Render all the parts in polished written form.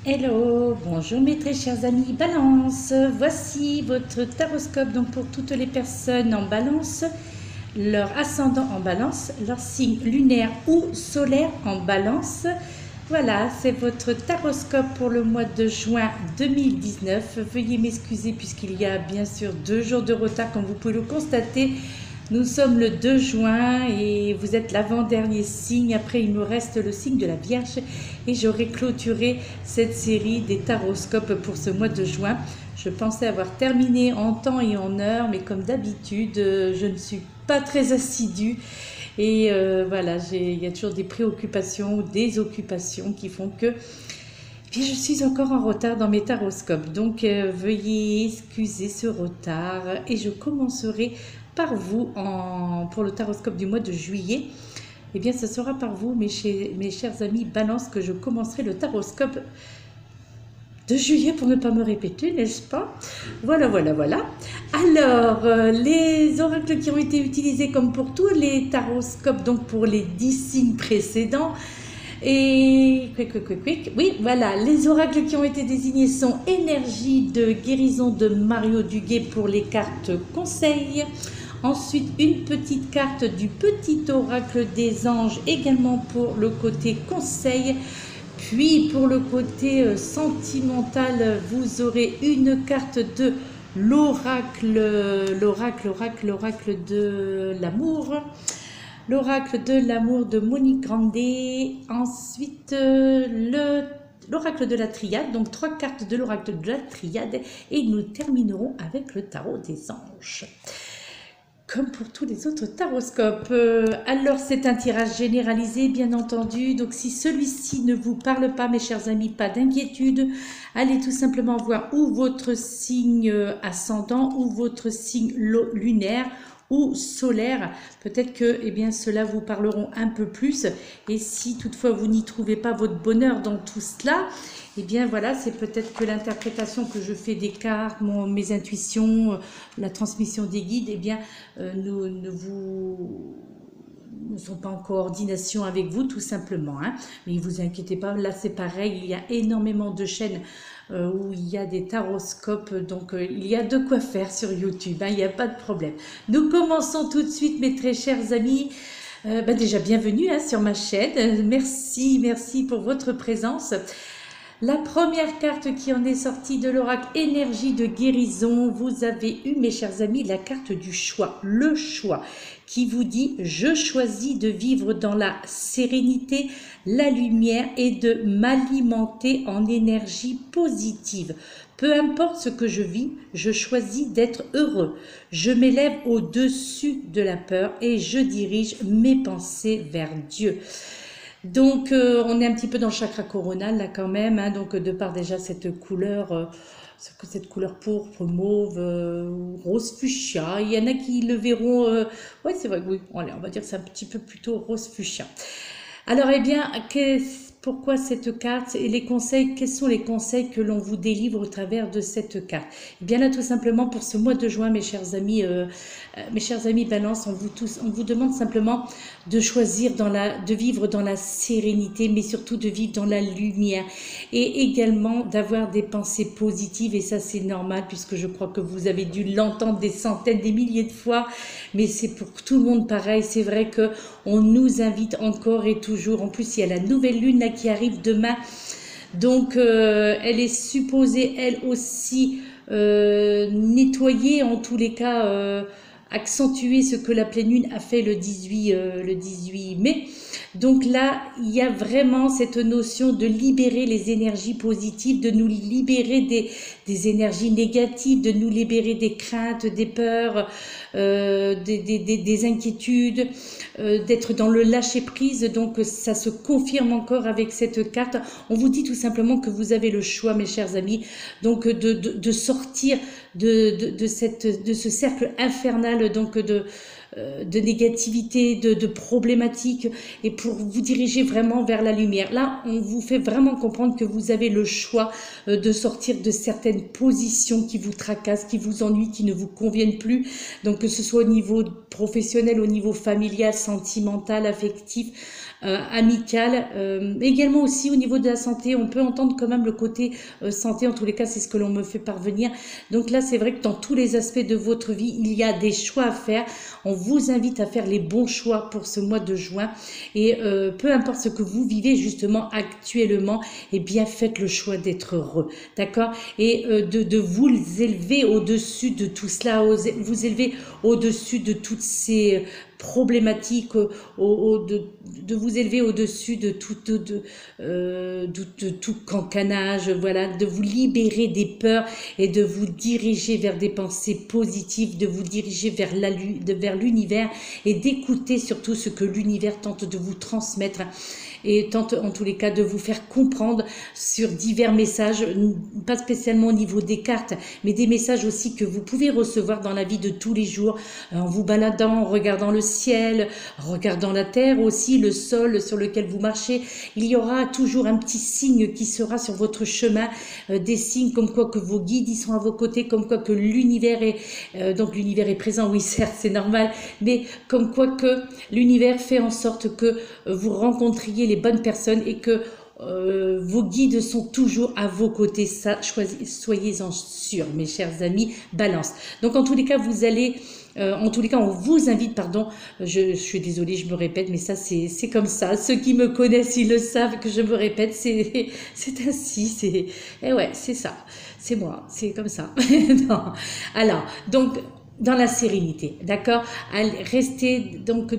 Hello, bonjour mes très chers amis Balance. Voici votre taroscope donc pour toutes les personnes en Balance, leur ascendant en Balance, leur signe lunaire ou solaire en Balance. Voilà, c'est votre taroscope pour le mois de juin 2019. Veuillez m'excuser puisqu'il y a bien sûr 2 jours de retard comme vous pouvez le constater. Nous sommes le 2 juin et vous êtes l'avant-dernier signe. Après, il me reste le signe de la Vierge et j'aurai clôturé cette série des taroscopes pour ce mois de juin. Je pensais avoir terminé en temps et en heure, mais comme d'habitude, je ne suis pas très assidue. Et voilà, il y a toujours des préoccupations ou des occupations qui font que je suis encore en retard dans mes taroscopes. Donc, veuillez excuser ce retard et je commencerai par vous pour le taroscope du mois de juillet. Eh bien, ce sera par vous, mes chers amis Balance, que je commencerai le taroscope de juillet pour ne pas me répéter, n'est-ce pas? Voilà. Alors, les oracles qui ont été utilisés comme pour tous les taroscopes, donc pour les 10 signes précédents, et oui, voilà, les oracles qui ont été désignés sont énergie de guérison de Mario Duguay pour les cartes conseils. Ensuite, une petite carte du petit oracle des anges également pour le côté conseil. Puis pour le côté sentimental, vous aurez une carte de l'oracle de l'amour. L'oracle de l'amour de Monique Grandet. Ensuite, l'oracle de la triade, donc 3 cartes de l'oracle de la triade. Et nous terminerons avec le tarot des anges. Comme pour tous les autres taroscopes. Alors, c'est un tirage généralisé, bien entendu. Donc, si celui-ci ne vous parle pas, mes chers amis, pas d'inquiétude. Allez tout simplement voir ou votre signe ascendant ou votre signe lunaire ou solaire. Peut-être que ceux-là vous parleront un peu plus. Et si toutefois vous n'y trouvez pas votre bonheur dans tout cela, voilà, c'est peut-être que l'interprétation que je fais des cartes, mes intuitions, la transmission des guides, ne sont pas en coordination avec vous, tout simplement. Mais ne vous inquiétez pas, là c'est pareil, il y a énormément de chaînes où il y a des taroscopes, donc il y a de quoi faire sur YouTube, il n'y a pas de problème. Nous commençons tout de suite, mes très chers amis. Déjà, bienvenue sur ma chaîne. Merci pour votre présence. La première carte qui en est sortie de l'oracle énergie de guérison, vous avez eu, mes chers amis, la carte du choix, le choix, qui vous dit « Je choisis de vivre dans la sérénité, la lumière et de m'alimenter en énergie positive. Peu importe ce que je vis, je choisis d'être heureux. Je m'élève au-dessus de la peur et je dirige mes pensées vers Dieu. » Donc, on est un petit peu dans le chakra coronal, là, quand même, donc, de par déjà cette couleur pourpre, mauve, rose fuchsia. Il y en a qui le verront, oui, c'est vrai, oui, allez, on va dire que c'est un petit peu plutôt rose fuchsia. Alors, pourquoi cette carte et les conseils, quels sont les conseils que l'on vous délivre au travers de cette carte? Là, tout simplement, pour ce mois de juin, mes chers amis Balance, on vous demande simplement de choisir de vivre dans la sérénité, mais surtout de vivre dans la lumière et également d'avoir des pensées positives. Et ça, c'est normal puisque je crois que vous avez dû l'entendre des centaines, des milliers de fois, mais c'est pour tout le monde pareil. C'est vrai que on nous invite encore et toujours. En plus, il y a la nouvelle lune là qui arrive demain. Donc, elle est supposée, elle aussi, nettoyer, en tous les cas, accentuer ce que la pleine lune a fait le 18 mai. Donc là, il y a vraiment cette notion de libérer les énergies positives, de nous libérer des énergies négatives, de nous libérer des craintes, des peurs, des inquiétudes, d'être dans le lâcher-prise. Donc ça se confirme encore avec cette carte. On vous dit tout simplement que vous avez le choix, mes chers amis, donc de sortir de ce cercle infernal donc de négativité, de problématiques, et pour vous diriger vraiment vers la lumière. Là, on vous fait vraiment comprendre que vous avez le choix de sortir de certaines positions qui vous tracassent, qui vous ennuient, qui ne vous conviennent plus. Donc que ce soit au niveau professionnel, au niveau familial, sentimental, affectif, amical. Également aussi au niveau de la santé, on peut entendre quand même le côté santé, en tous les cas c'est ce que l'on me fait parvenir. Donc là c'est vrai que dans tous les aspects de votre vie, il y a des choix à faire. On vous invite à faire les bons choix pour ce mois de juin et peu importe ce que vous vivez justement actuellement, eh bien faites le choix d'être heureux, d'accord, et de vous élever au-dessus de tout cela, vous élever au-dessus de toutes ces problématiques, de vous élever au-dessus de tout cancanage, voilà, de vous libérer des peurs et de vous diriger vers des pensées positives, de vous diriger vers l'univers et d'écouter surtout ce que l'univers tente de vous transmettre et tente en tous les cas de vous faire comprendre sur divers messages, pas spécialement au niveau des cartes, mais des messages aussi que vous pouvez recevoir dans la vie de tous les jours, en vous baladant, en regardant le ciel, en regardant la terre aussi, le sol sur lequel vous marchez. Il y aura toujours un petit signe qui sera sur votre chemin, des signes comme quoi que vos guides y sont à vos côtés, comme quoi que l'univers est, donc l'univers est présent, oui certes c'est normal, mais comme quoi que l'univers fait en sorte que vous rencontriez les bonnes personnes et que vos guides sont toujours à vos côtés. Ça, soyez-en sûrs, mes chers amis, balance. Donc en tous les cas, vous allez... en tous les cas, on vous invite, pardon, je suis désolée, je me répète, mais ça, c'est comme ça. Ceux qui me connaissent, ils le savent que je me répète, c'est ainsi, et ouais, c'est ça, c'est moi, c'est comme ça. Non. Alors, donc... dans la sérénité, d'accord, restez donc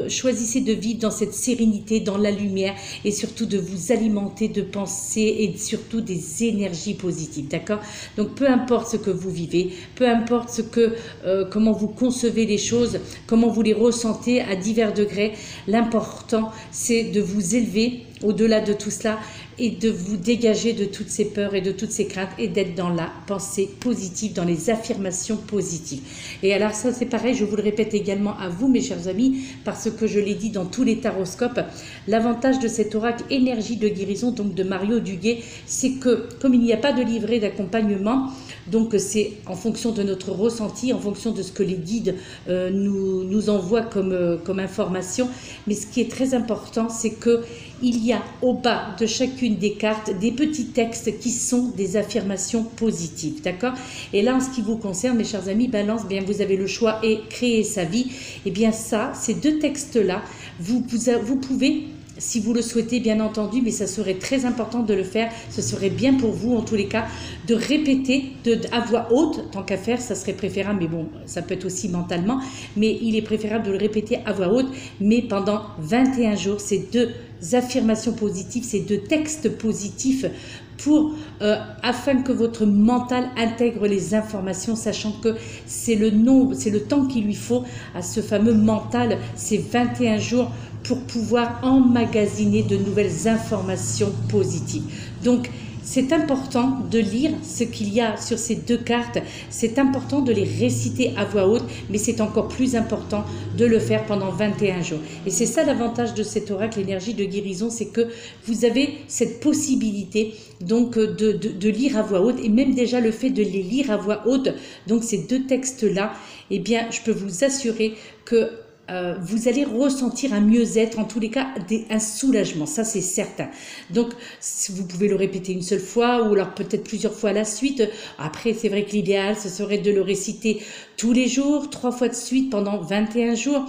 choisissez de vivre dans cette sérénité, dans la lumière et surtout de vous alimenter de pensées et surtout des énergies positives, d'accord. Donc peu importe ce que vous vivez, peu importe ce que comment vous concevez les choses, comment vous les ressentez à divers degrés, l'important c'est de vous élever au-delà de tout cela et de vous dégager de toutes ces peurs et de toutes ces craintes et d'être dans la pensée positive, dans les affirmations positives. Et alors ça c'est pareil, je vous le répète également à vous mes chers amis, parce que je l'ai dit dans tous les taroscopes, l'avantage de cet oracle énergie de guérison donc de Mario Duguay, c'est que comme il n'y a pas de livret d'accompagnement, donc c'est en fonction de notre ressenti, en fonction de ce que les guides nous envoient comme information, mais ce qui est très important c'est que il y a au bas de chacune des cartes des petits textes qui sont des affirmations positives, d'accord. Et là, en ce qui vous concerne, mes chers amis, Balance, bien vous avez le choix et créer sa vie. Et bien ça, ces deux textes-là, vous pouvez, si vous le souhaitez, bien entendu, mais ça serait très important de le faire, ce serait bien pour vous, en tous les cas, de répéter à voix haute, tant qu'à faire, ça serait préférable, mais bon, ça peut être aussi mentalement, mais il est préférable de le répéter à voix haute, mais pendant 21 jours, ces deux affirmations positives, ces deux textes positifs, afin que votre mental intègre les informations, sachant que c'est le temps qu'il lui faut à ce fameux mental, c'est 21 jours pour pouvoir emmagasiner de nouvelles informations positives. Donc, c'est important de lire ce qu'il y a sur ces deux cartes, c'est important de les réciter à voix haute, mais c'est encore plus important de le faire pendant 21 jours. Et c'est ça l'avantage de cet oracle énergie de guérison, c'est que vous avez cette possibilité donc de lire à voix haute, et même déjà le fait de les lire à voix haute, donc ces deux textes-là, eh bien je peux vous assurer que vous allez ressentir un mieux-être, en tous les cas un soulagement, ça c'est certain. Donc vous pouvez le répéter une seule fois ou alors peut-être plusieurs fois à la suite. Après c'est vrai que l'idéal ce serait de le réciter tous les jours, 3 fois de suite pendant 21 jours.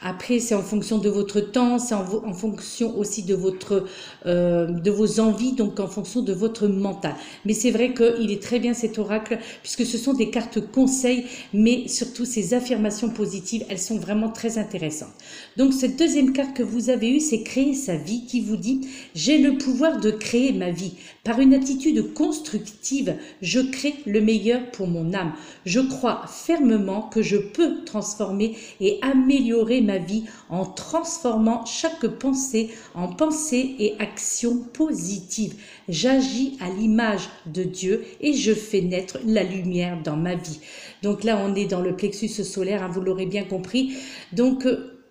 Après, c'est en fonction de votre temps, c'est en fonction aussi de vos envies, donc en fonction de votre mental. Mais c'est vrai qu'il est très bien cet oracle, puisque ce sont des cartes conseils, mais surtout ces affirmations positives, elles sont vraiment très intéressantes. Donc, cette deuxième carte que vous avez eue, c'est créer sa vie, qui vous dit « J'ai le pouvoir de créer ma vie. Par une attitude constructive, je crée le meilleur pour mon âme. Je crois fermement que je peux transformer et améliorer ma vie en transformant chaque pensée en pensée et action positive. J'agis à l'image de Dieu et je fais naître la lumière dans ma vie. » Donc là, on est dans le plexus solaire, hein, vous l'aurez bien compris. Donc,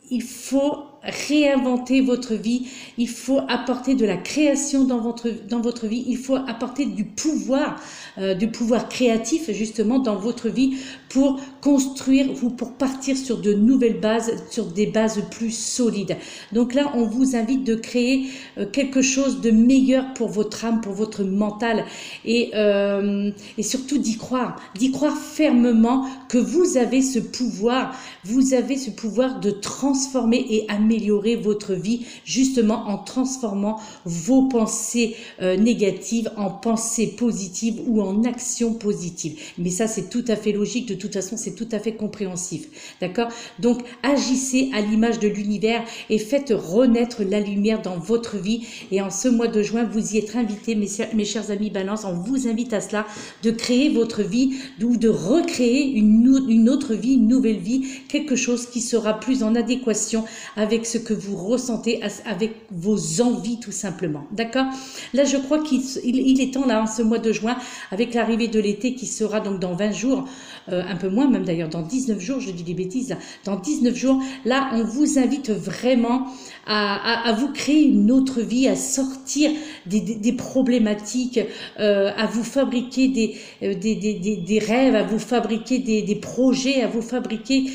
il faut réinventer votre vie, il faut apporter de la création dans votre vie, il faut apporter du pouvoir créatif justement dans votre vie pour construire ou pour partir sur de nouvelles bases, sur des bases plus solides. Donc là, on vous invite de créer quelque chose de meilleur pour votre âme, pour votre mental et surtout d'y croire fermement que vous avez ce pouvoir de transformer et améliorer votre vie justement en transformant vos pensées négatives en pensées positives ou en actions positives. Mais ça, c'est tout à fait logique, de toute façon, c'est tout à fait compréhensif. D'accord? Donc, agissez à l'image de l'univers et faites renaître la lumière dans votre vie. Et en ce mois de juin, vous y êtes invités, mes chers amis Balance, on vous invite à cela, de créer votre vie ou de recréer une autre vie, une nouvelle vie, quelque chose qui sera plus en adéquation avec ce que vous ressentez, avec vos envies tout simplement. D'accord? Là, je crois qu'il est temps, là, en ce mois de juin, avec l'arrivée de l'été qui sera donc dans 20 jours, un peu moins même d'ailleurs, dans 19 jours, je dis des bêtises, là, dans 19 jours, là, on vous invite vraiment à vous créer une autre vie, à sortir des problématiques, à vous fabriquer des rêves, à vous fabriquer des projets, à vous fabriquer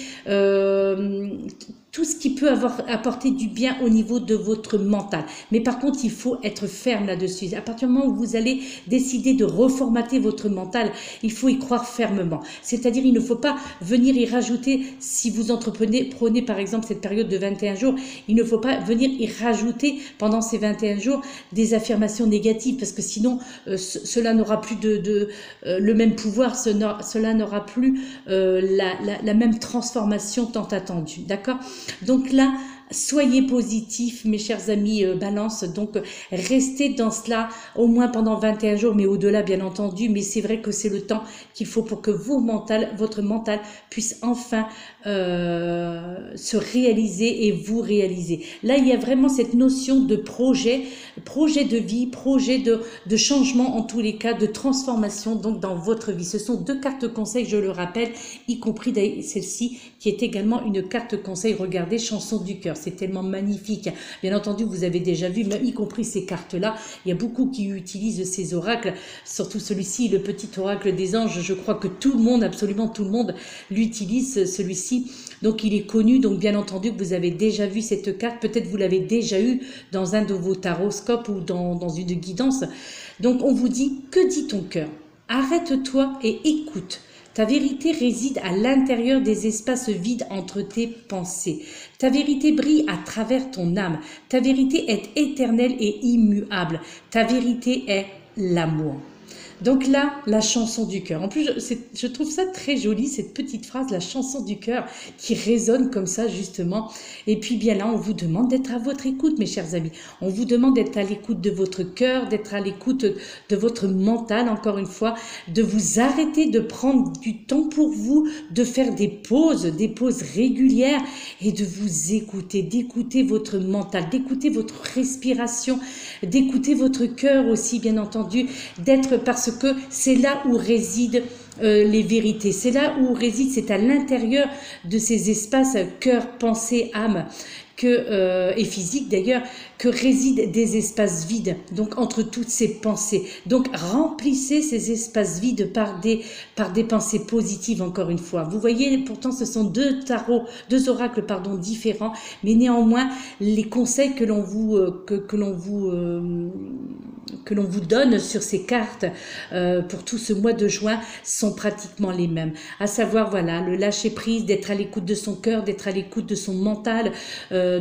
tout ce qui peut apporter du bien au niveau de votre mental. Mais par contre, il faut être ferme là-dessus. À partir du moment où vous allez décider de reformater votre mental, il faut y croire fermement. C'est-à-dire, il ne faut pas venir y rajouter, si vous prenez par exemple cette période de 21 jours, il ne faut pas venir y rajouter pendant ces 21 jours des affirmations négatives, parce que sinon, cela n'aura plus le même pouvoir, cela n'aura plus la même transformation tant attendue. D'accord? Donc là, soyez positifs, mes chers amis Balance. Donc, restez dans cela au moins pendant 21 jours, mais au-delà, bien entendu. Mais c'est vrai que c'est le temps qu'il faut pour que votre mental puisse enfin se réaliser et vous réaliser. Là, il y a vraiment cette notion de projet de vie, projet de changement en tous les cas, de transformation donc dans votre vie. Ce sont 2 cartes conseils, je le rappelle, y compris celle-ci qui est également une carte conseil. Regardez, chanson du cœur, c'est tellement magnifique. Bien entendu, vous avez déjà vu, mais y compris ces cartes-là, il y a beaucoup qui utilisent ces oracles, surtout celui-ci, le petit oracle des anges. Je crois que tout le monde, absolument tout le monde, l'utilise, celui-ci. Donc, il est connu. Donc, bien entendu, que vous avez déjà vu cette carte. Peut-être vous l'avez déjà eu dans un de vos taroscopes ou dans une guidance. Donc, on vous dit, que dit ton cœur? Arrête-toi et écoute. Ta vérité réside à l'intérieur des espaces vides entre tes pensées. Ta vérité brille à travers ton âme. Ta vérité est éternelle et immuable. Ta vérité est l'amour. Donc là, la chanson du cœur. En plus, je trouve ça très joli, cette petite phrase, la chanson du cœur, qui résonne comme ça, justement. Et puis bien là, on vous demande d'être à votre écoute, mes chers amis. On vous demande d'être à l'écoute de votre cœur, d'être à l'écoute de votre mental, encore une fois, de vous arrêter, de prendre du temps pour vous, de faire des pauses régulières et de vous écouter, d'écouter votre mental, d'écouter votre respiration, d'écouter votre cœur aussi, bien entendu, parce que c'est là où résident les vérités, c'est là où réside, c'est à l'intérieur de ces espaces cœur, pensée, âme et physique d'ailleurs, que résident des espaces vides, donc entre toutes ces pensées. Donc remplissez ces espaces vides par des pensées positives, encore une fois. Vous voyez, pourtant ce sont deux oracles différents, mais néanmoins les conseils que l'on vous donne sur ces cartes pour tout ce mois de juin sont pratiquement les mêmes. À savoir, voilà, le lâcher prise, d'être à l'écoute de son cœur, d'être à l'écoute de son mental,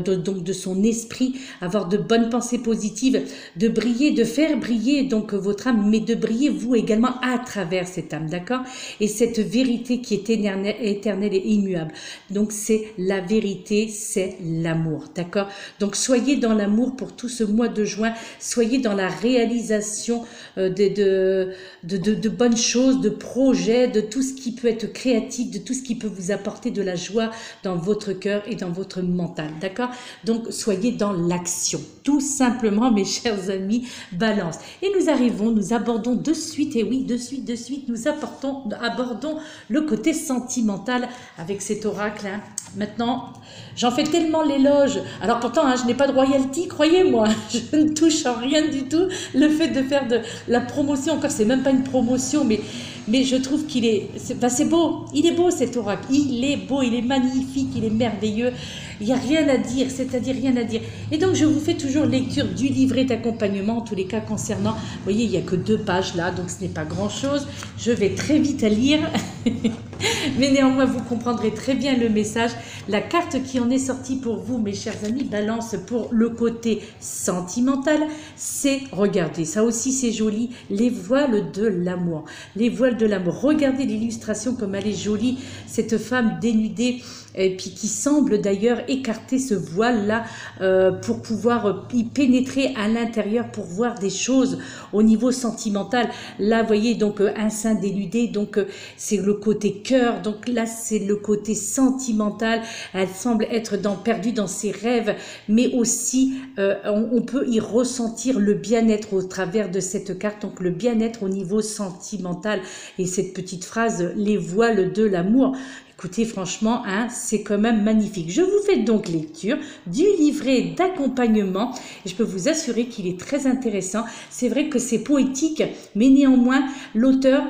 donc de son esprit, avoir de bonnes pensées positives, de briller, de faire briller donc votre âme, mais de briller vous également à travers cette âme, d'accord? Et cette vérité qui est éternelle et immuable. Donc c'est la vérité, c'est l'amour, d'accord? Donc soyez dans l'amour pour tout ce mois de juin, soyez dans la réalisation de bonnes choses, de projets projets, de tout ce qui peut être créatif, de tout ce qui peut vous apporter de la joie dans votre cœur et dans votre mental, d'accord? Donc, soyez dans l'action, tout simplement, mes chers amis Balance. Et nous abordons de suite, et oui, de suite, nous abordons le côté sentimental avec cet oracle, hein. Maintenant, j'en fais tellement l'éloge. Alors pourtant, hein, je n'ai pas de royalty, croyez-moi. Je ne touche en rien du tout. Le fait de faire de la promotion, encore, c'est même pas une promotion, mais je trouve qu'il est... C'est beau. Il est beau cet oracle. Il est beau, il est magnifique, il est merveilleux. Il n'y a rien à dire, c'est-à-dire rien à dire. Et donc, je vous fais toujours lecture du livret d'accompagnement, en tous les cas concernant... Vous voyez, il n'y a que 2 pages là, donc ce n'est pas grand-chose. Je vais très vite à lire. Mais néanmoins, vous comprendrez très bien le message. La carte qui en est sortie pour vous, mes chers amis, Balance, pour le côté sentimental, c'est, regardez, ça aussi c'est joli, les voiles de l'amour. Les voiles de l'amour. Regardez l'illustration comme elle est jolie, cette femme dénudée, et puis qui semble d'ailleurs écarter ce voile-là pour pouvoir y pénétrer à l'intérieur, pour voir des choses au niveau sentimental. Là, vous voyez, donc un sein dénudé, donc c'est le côté cœur, donc là c'est le côté sentimental. Elle semble être perdue dans ses rêves, mais aussi on peut y ressentir le bien-être au travers de cette carte, donc le bien-être au niveau sentimental. Et cette petite phrase, les voiles de l'amour. Écoutez, franchement, hein, c'est quand même magnifique. Je vous fais donc lecture du livret d'accompagnement et je peux vous assurer qu'il est très intéressant. C'est vrai que c'est poétique, mais néanmoins, l'auteur,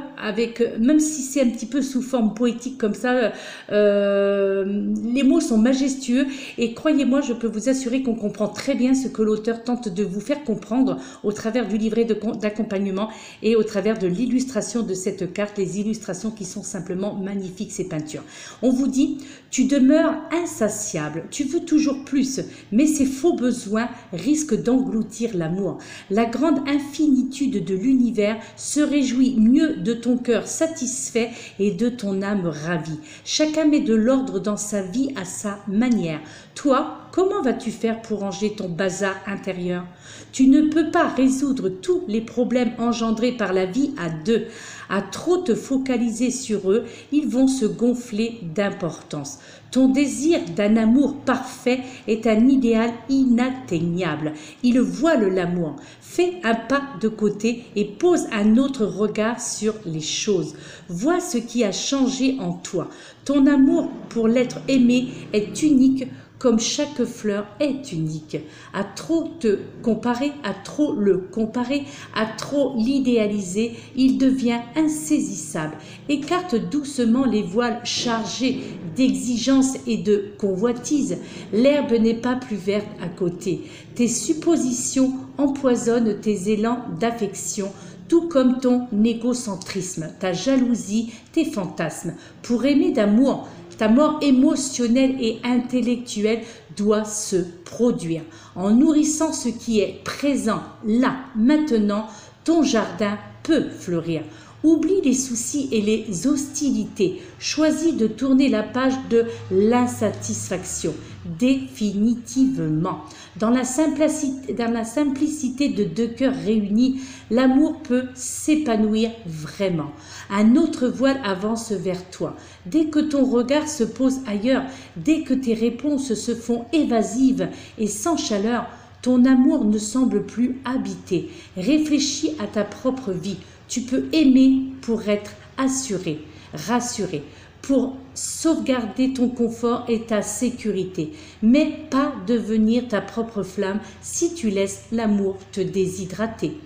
même si c'est un petit peu sous forme poétique comme ça, les mots sont majestueux et croyez-moi, je peux vous assurer qu'on comprend très bien ce que l'auteur tente de vous faire comprendre au travers du livret d'accompagnement et au travers de l'illustration de cette carte, les illustrations qui sont simplement magnifiques, ces peintures. On vous dit, tu demeures insatiable, tu veux toujours plus, mais ces faux besoins risquent d'engloutir l'amour. La grande infinitude de l'univers se réjouit mieux de ton cœur satisfait et de ton âme ravie. Chacun met de l'ordre dans sa vie à sa manière. Toi, comment vas-tu faire pour ranger ton bazar intérieur? Tu ne peux pas résoudre tous les problèmes engendrés par la vie à 2. À trop te focaliser sur eux, ils vont se gonfler d'importance. Ton désir d'un amour parfait est un idéal inatteignable. Il voile l'amour. Fais un pas de côté et pose un autre regard sur les choses. Vois ce qui a changé en toi. Ton amour pour l'être aimé est unique, comme chaque fleur est unique. À trop te comparer, à trop le comparer, à trop l'idéaliser, il devient insaisissable. Écarte doucement les voiles chargés d'exigences et de convoitises. L'herbe n'est pas plus verte à côté. Tes suppositions empoisonnent tes élans d'affection, tout comme ton égocentrisme, ta jalousie, tes fantasmes. Pour aimer d'amour, ta mort émotionnelle et intellectuelle doit se produire. En nourrissant ce qui est présent, là, maintenant, ton jardin peut fleurir. Oublie les soucis et les hostilités. Choisis de tourner la page de l'insatisfaction, définitivement. Dans la simplicité de 2 cœurs réunis, l'amour peut s'épanouir vraiment. Un autre voile avance vers toi. Dès que ton regard se pose ailleurs, dès que tes réponses se font évasives et sans chaleur, ton amour ne semble plus habité. Réfléchis à ta propre vie. Tu peux aimer pour être assuré, rassuré, pour sauvegarder ton confort et ta sécurité, mais pas devenir ta propre flamme si tu laisses l'amour te déshydrater.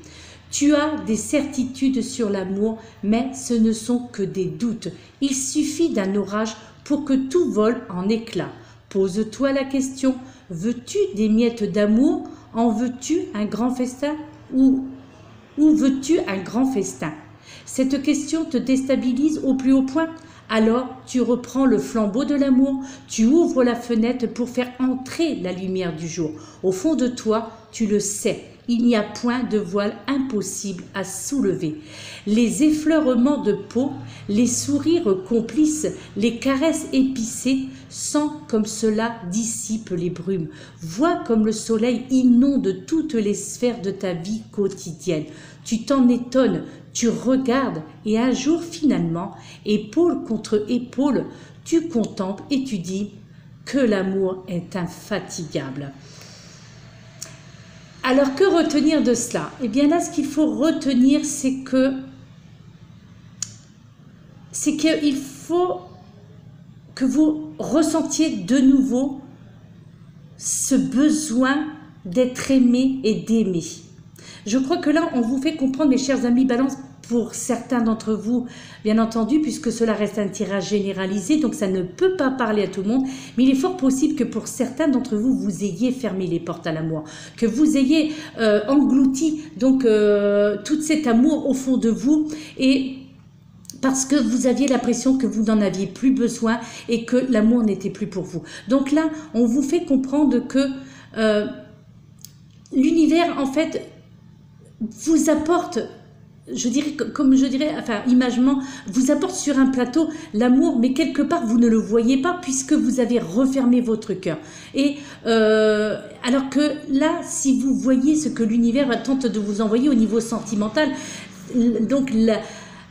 Tu as des certitudes sur l'amour, mais ce ne sont que des doutes. Il suffit d'un orage pour que tout vole en éclats. Pose-toi la question, veux-tu des miettes d'amour? En veux-tu un grand festin? Ou veux-tu un grand festin? Cette question te déstabilise au plus haut point? Alors tu reprends le flambeau de l'amour, tu ouvres la fenêtre pour faire entrer la lumière du jour. Au fond de toi, tu le sais, il n'y a point de voile impossible à soulever. Les effleurements de peau, les sourires complices, les caresses épicées, sens comme cela dissipe les brumes. Vois comme le soleil inonde toutes les sphères de ta vie quotidienne. Tu t'en étonnes, tu regardes et un jour finalement, épaule contre épaule, tu contemples et tu dis que l'amour est infatigable. Alors que retenir de cela? Eh bien là, ce qu'il faut retenir, c'est qu'il faut que vous ressentiez de nouveau ce besoin d'être aimé et d'aimer. Je crois que là, on vous fait comprendre, mes chers amis Balance, pour certains d'entre vous, bien entendu, puisque cela reste un tirage généralisé, donc ça ne peut pas parler à tout le monde, mais il est fort possible que pour certains d'entre vous, vous ayez fermé les portes à l'amour, que vous ayez englouti donc tout cet amour au fond de vous, et parce que vous aviez l'impression que vous n'en aviez plus besoin et que l'amour n'était plus pour vous. Donc là, on vous fait comprendre que l'univers, en fait, vous apporte, je dirais, enfin, imagement, vous apporte sur un plateau l'amour, mais quelque part, vous ne le voyez pas puisque vous avez refermé votre cœur. Et alors que là, si vous voyez ce que l'univers tente de vous envoyer au niveau sentimental, donc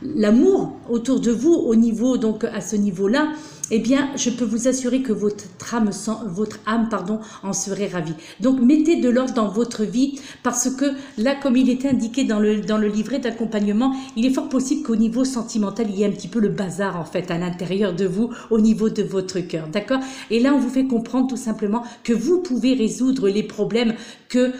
l'amour autour de vous, au niveau, donc à ce niveau-là, eh bien, je peux vous assurer que votre âme, en serait ravie. Donc, mettez de l'ordre dans votre vie, parce que là, comme il est indiqué dans le livret d'accompagnement, il est fort possible qu'au niveau sentimental, il y ait un petit peu le bazar, en fait, à l'intérieur de vous, au niveau de votre cœur, d'accord? Et là, on vous fait comprendre tout simplement que vous pouvez résoudre les problèmes que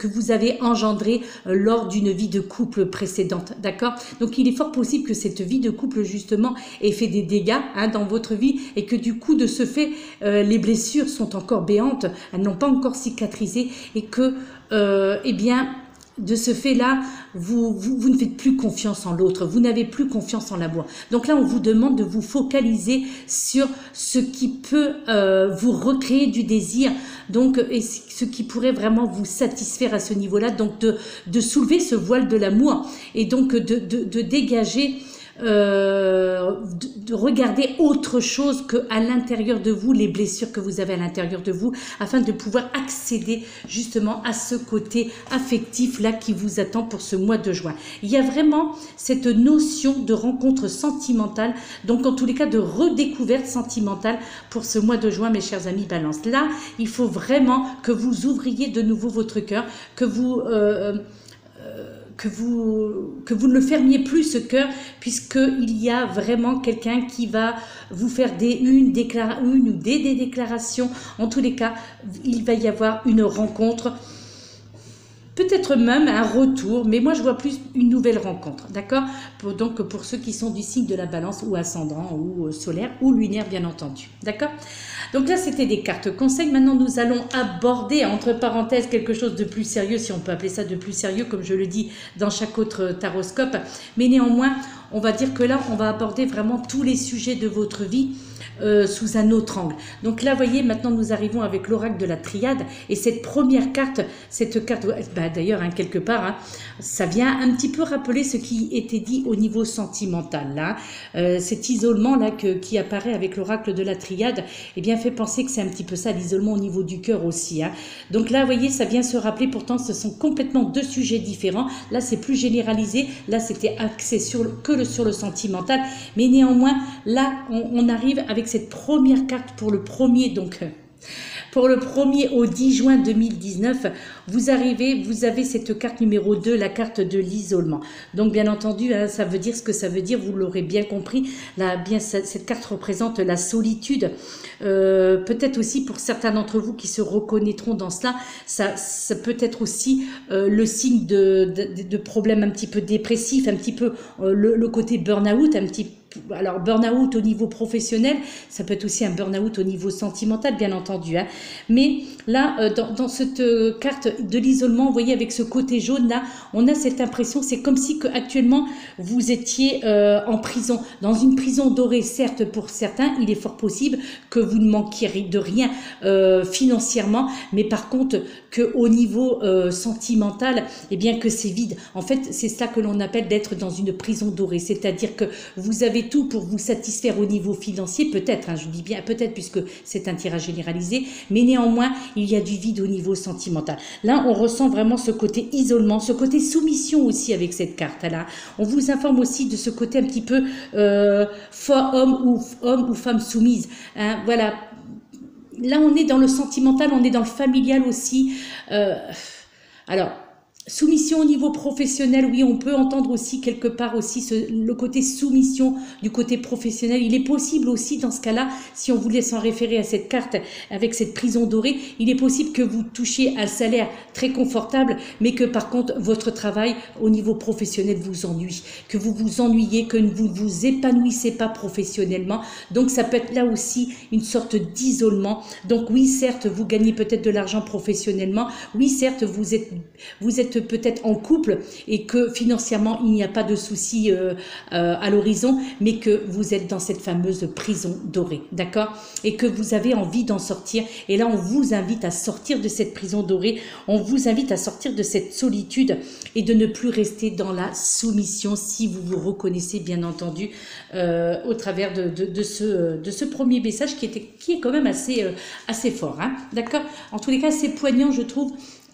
vous avez engendrés lors d'une vie de couple précédente, d'accord? Donc, il est fort possible que cette vie de couple, justement, ait fait des dégâts dans votre vie, et que du coup, de ce fait, les blessures sont encore béantes, elles n'ont pas encore cicatrisé, et que, eh bien, de ce fait-là, vous ne faites plus confiance en l'autre, vous n'avez plus confiance en l'amour. Donc là, on vous demande de vous focaliser sur ce qui peut vous recréer du désir, donc, et ce qui pourrait vraiment vous satisfaire à ce niveau-là, donc de soulever ce voile de l'amour, et donc de dégager, de regarder autre chose qu'à l'intérieur de vous, les blessures que vous avez à l'intérieur de vous, afin de pouvoir accéder justement à ce côté affectif là qui vous attend pour ce mois de juin. Il y a vraiment cette notion de rencontre sentimentale, donc en tous les cas de redécouverte sentimentale pour ce mois de juin, mes chers amis Balance. Là, il faut vraiment que vous ouvriez de nouveau votre cœur, que vous ne le fermiez plus, ce cœur, puisqu'il y a vraiment quelqu'un qui va vous faire une ou des déclarations. En tous les cas, il va y avoir une rencontre, peut-être même un retour, mais moi je vois plus une nouvelle rencontre, d'accord? Donc pour ceux qui sont du signe de la Balance, ou ascendant, ou solaire, ou lunaire, bien entendu, d'accord? Donc là, c'était des cartes conseils. Maintenant, nous allons aborder, entre parenthèses, quelque chose de plus sérieux, si on peut appeler ça de plus sérieux, comme je le dis dans chaque autre taroscope. Mais néanmoins, on va dire que là, on va aborder vraiment tous les sujets de votre vie sous un autre angle. Donc là, voyez, maintenant, nous arrivons avec l'oracle de la triade. Et cette première carte, d'ailleurs, quelque part, ça vient un petit peu rappeler ce qui était dit au niveau sentimental. Là, cet isolement-là qui apparaît avec l'oracle de la triade, eh bien, fait penser que c'est un petit peu ça, l'isolement au niveau du cœur aussi. Donc là, vous voyez, ça vient se rappeler, pourtant, ce sont complètement deux sujets différents. Là, c'est plus généralisé. Là, c'était axé sur le sentimental. Mais néanmoins, là, on arrive avec cette première carte pour le premier, donc... Pour le 1er au 10 juin 2019, vous avez cette carte numéro 2, la carte de l'isolement. Donc, bien entendu, ça veut dire ce que ça veut dire, vous l'aurez bien compris. Là, cette carte représente la solitude. Peut-être aussi pour certains d'entre vous qui se reconnaîtront dans cela, ça peut être aussi le signe de problèmes un petit peu dépressifs, un petit peu le côté burn-out, un petit peu. Alors, burn-out au niveau professionnel, ça peut être aussi un burn-out au niveau sentimental, bien entendu. Mais là, dans cette carte de l'isolement, vous voyez, avec ce côté jaune, là, on a cette impression, c'est comme si actuellement vous étiez en prison, dans une prison dorée, certes, pour certains, il est fort possible que vous ne manquiez de rien financièrement, mais par contre, qu'au niveau sentimental, eh bien, que c'est vide. En fait, c'est ça que l'on appelle d'être dans une prison dorée, c'est-à-dire que vous avez avez tout pour vous satisfaire au niveau financier, peut-être, hein, je dis bien peut-être puisque c'est un tirage généralisé, mais néanmoins, il y a du vide au niveau sentimental. Là, on ressent vraiment ce côté isolement, ce côté soumission aussi avec cette carte-là. On vous informe aussi de ce côté un petit peu homme ou femme soumise. Hein, voilà. Là, on est dans le sentimental, on est dans le familial aussi. Alors, soumission au niveau professionnel, oui, on peut entendre aussi quelque part aussi le côté soumission du côté professionnel. Il est possible aussi dans ce cas-là, si on voulait s'en référer à cette carte avec cette prison dorée, il est possible que vous touchiez un salaire très confortable, mais que par contre votre travail au niveau professionnel vous ennuie, que vous vous ennuyez, que vous ne vous épanouissez pas professionnellement. Donc ça peut être là aussi une sorte d'isolement. Donc oui, certes, vous gagnez peut-être de l'argent professionnellement. Oui, certes, vous êtes peut-être en couple et que financièrement il n'y a pas de souci à l'horizon, mais que vous êtes dans cette fameuse prison dorée, d'accord, et que vous avez envie d'en sortir. Et là, on vous invite à sortir de cette prison dorée, on vous invite à sortir de cette solitude et de ne plus rester dans la soumission, si vous vous reconnaissez bien entendu au travers de ce premier message qui est quand même assez fort, hein, d'accord. En tous les cas, c'est poignant, je trouve.